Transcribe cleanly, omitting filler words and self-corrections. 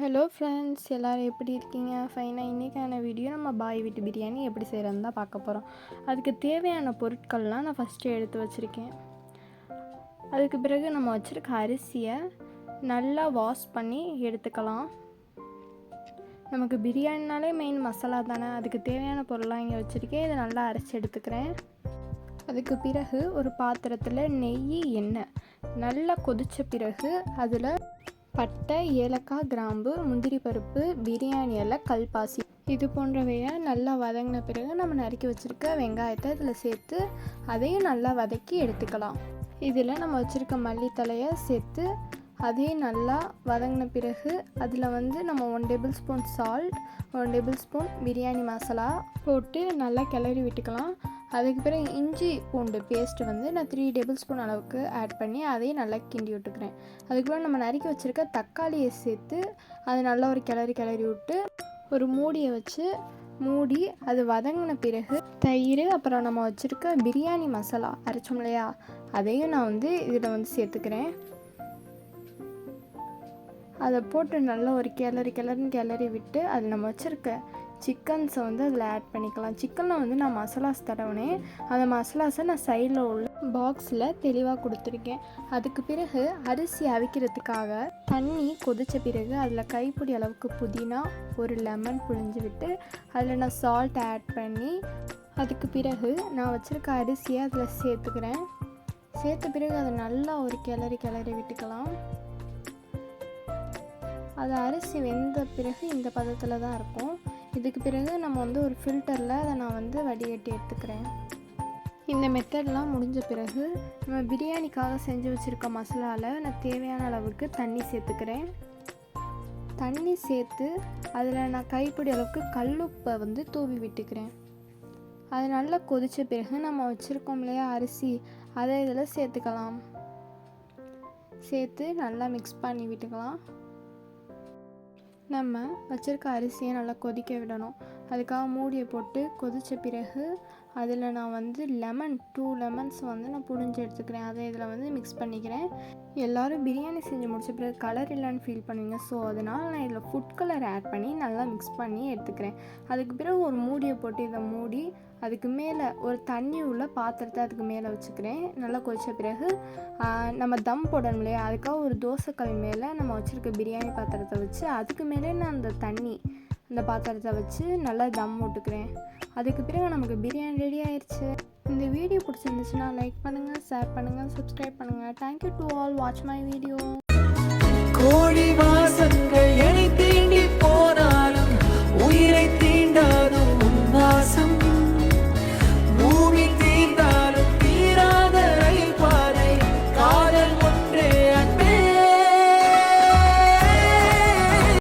Hello friends, எல்லோரும் எப்படி இருக்கீங்க? ஃபைனாக இன்றைக்கான வீடியோ நம்ம பாய் வீட்டு பிரியாணி எப்படி செய்கிறதுன்னு தான் பார்க்க போகிறோம். அதுக்கு தேவையான பொருட்கள்லாம் நான் ஃபஸ்ட்டு எடுத்து வச்சுருக்கேன். அதுக்கு பிறகு நம்ம வச்சுருக்க அரிசியை நல்லா வாஷ் பண்ணி எடுத்துக்கலாம். நமக்கு பிரியாணினாலே மெயின் மசாலா தானே, அதுக்கு தேவையான பொருள்லாம் இங்கே வச்சுருக்கேன். இதை நல்லா அரைச்சி எடுத்துக்கிறேன். அதுக்கு பிறகு ஒரு பாத்திரத்தில் நெய், எண்ணெய் நல்லா கொதித்த பிறகு அதில் பட்டை, ஏலக்காய், கிராம்பு, முந்திரி பருப்பு, பிரியாணி இலை, கல்பாசி இது போன்றவையை நல்லா வதங்கின பிறகு நம்ம நறுக்கி வச்சுருக்க வெங்காயத்தை இதில் சேர்த்து அதையும் நல்லா வதக்கி எடுத்துக்கலாம். இதில் நம்ம வச்சுருக்க மல்லித்தலையை சேர்த்து அதையும் நல்லா வதங்கின பிறகு அதில் நம்ம 1 table spoon salt, 1 table spoon biryani masala போட்டு நல்லா கிளறி விட்டுக்கலாம். அதுக்கு பிறகு இஞ்சி பூண்டு பேஸ்ட்டு நான் 3 டேபிள் ஸ்பூன் அளவுக்கு ஆட் பண்ணி அதையும் நல்லா கிண்டி விட்டுக்கிறேன். அதுக்கப்புறம் நம்ம நறுக்கி வச்சுருக்க தக்காளியை சேர்த்து அது நல்லா ஒரு கிளறி விட்டு ஒரு மூடியை வச்சு மூடி அது வதங்கின பிறகு தயிர், அப்புறம் நம்ம வச்சுருக்க பிரியாணி மசாலா அரைச்சோம் இல்லையா, அதையும் நான் இதில் சேர்த்துக்கிறேன். அதை போட்டு நல்லா ஒரு கிளறி விட்டு அது நம்ம வச்சுருக்க சிக்கன்ஸை அதில் ஆட் பண்ணிக்கலாம். சிக்கனில் நான் மசாலாஸ் தடவினேன். அந்த மசாலாஸை நான் சைடில் உள்ள பாக்ஸில் தெளிவாக கொடுத்துருக்கேன். அதுக்கு பிறகு அரிசி அவிக்கிறதுக்காக தண்ணி கொதித்த பிறகு அதில் கைப்பிடி அளவுக்கு புதினா, ஒரு லெமன் புழிஞ்சு விட்டு அதில் நான் சால்ட் ஆட் பண்ணி அதுக்கு பிறகு நான் வச்சுருக்க அரிசியை அதில் சேர்த்துக்கிறேன். சேர்த்த பிறகு அதை நல்லா ஒரு கிளறி விட்டுக்கலாம். அது அரிசி வெந்த பிறகு இந்த பதத்தில் தான் இருக்கும். இதுக்கு பிறகு நம்ம ஒரு ஃபில்டரில் அதை நான் வடிகட்டி எடுத்துக்கிறேன். இந்த மெத்தட்லாம் முடிஞ்ச பிறகு நம்ம பிரியாணிக்காக செஞ்சு வச்சுருக்க மசாலாவில் நான் தேவையான அளவுக்கு தண்ணி சேர்த்துக்கிறேன். தண்ணி சேர்த்து அதில் நான் கைப்பிடி அளவுக்கு கல்லுப்பை தூவி விட்டுக்கிறேன். அது நல்லா கொதித்த பிறகு நம்ம வச்சுருக்கோம் இல்லையா அரிசி, அதை இதில் சேர்த்துக்கலாம். சேர்த்து நல்லா மிக்ஸ் பண்ணி விட்டுக்கலாம். நம்ம வச்சுருக்க அரிசியை நல்லா கொதிக்க விடணும். அதுக்காக மூடியை போட்டு கொதித்த பிறகு அதில் நான் லெமன் 2 லெமன்ஸ் நான் புழிஞ்சு எடுத்துக்கிறேன். அதை இதில் மிக்ஸ் பண்ணிக்கிறேன். எல்லோரும் பிரியாணி செஞ்சு முடிச்ச பிறகு கலர் இல்லைன்னு ஃபீல் பண்ணுவீங்க. ஸோ அதனால் நான் இதில் ஃபுட் கலர் ஆட் பண்ணி நல்லா மிக்ஸ் பண்ணி எடுத்துக்கிறேன். அதுக்கு பிறகு ஒரு மூடியை போட்டு இதை மூடி அதுக்கு மேலே ஒரு தண்ணி உள்ள பாத்திரத்தை அதுக்கு மேலே வச்சுக்கிறேன். நல்லா கொதித்த பிறகு நம்ம தம் போடணும் இல்லையா, அதுக்காக ஒரு தோசைக்கல் மேலே நம்ம வச்சுருக்க பிரியாணி பாத்திரத்தை வச்சு அதுக்கு மேலே நான் அந்த பாத்திரத்தை வச்சு நல்லா தம் போட்டுக்கிறேன். அதுக்கு பிறகு நமக்கு பிரியாணி ரெடி ஆயிடுச்சு. இந்த வீடியோ பிடிச்சிருந்துச்சுன்னா லைக் பண்ணுங்கள், ஷேர் பண்ணுங்கள், சப்ஸ்கிரைப் பண்ணுங்கள். Thank you to all watch my video.